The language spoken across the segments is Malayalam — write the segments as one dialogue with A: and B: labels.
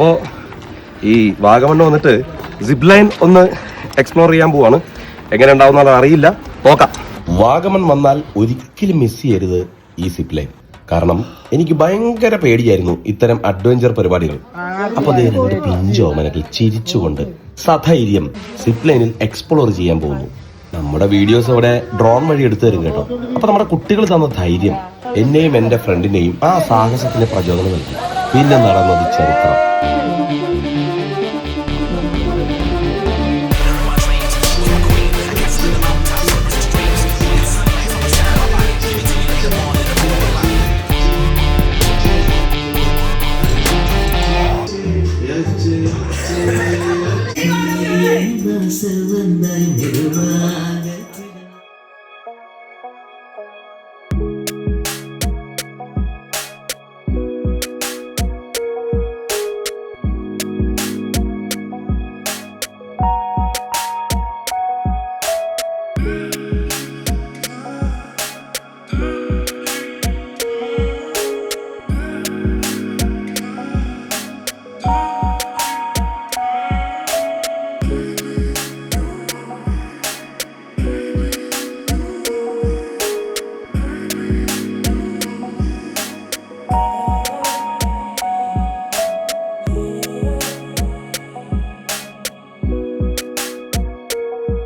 A: അപ്പോൾ ഈ വാഗമണ്ണ് വന്നിട്ട് സിപ്പ് ലൈൻ ഒന്ന് എക്സ്പ്ലോർ ചെയ്യാൻ പോവാണ്. എങ്ങനെ ഉണ്ടാവുന്ന അറിയില്ല, നോക്കാം. വാഗമൺ വന്നാൽ ഒരിക്കലും മിസ് ചെയ്യരുത് ഈ സിപ്പ് ലൈൻ. കാരണം എനിക്ക് ഭയങ്കര പേടിയായിരുന്നു ഇത്തരം അഡ്വഞ്ചർ പരിപാടികൾ. അപ്പൊ അതേ രണ്ട് പിഞ്ചോമനകൾ ചിരിച്ചുകൊണ്ട് സധൈര്യം സിപ്പ് ലൈനിൽ എക്സ്പ്ലോർ ചെയ്യാൻ പോകുന്നു. നമ്മുടെ വീഡിയോസ് അവിടെ ഡ്രോൺ വഴി എടുത്തു തരും കേട്ടോ. അപ്പൊ നമ്മുടെ കുട്ടികൾ തന്ന ധൈര്യം എന്നെയും എന്റെ ഫ്രണ്ടിനെയും ആ സാഹസത്തിന് പ്രചോദനം നൽകി. പിന്നെ നടന്നത് ചരിത്രം.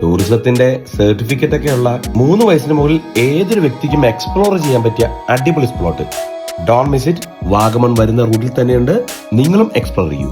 A: ടൂറിസത്തിന്റെ സർട്ടിഫിക്കറ്റ് ഒക്കെ ഉള്ള 3 വയസ്സിന് മുകളിൽ ഏതൊരു വ്യക്തിക്കും എക്സ്പ്ലോർ ചെയ്യാൻ പറ്റിയ അടിപൊളി spot. Don't miss it. Vagamon വരുന്ന റൂട്ടിൽ തന്നെയുണ്ട്. നിങ്ങളും എക്സ്പ്ലോർ ചെയ്യൂ.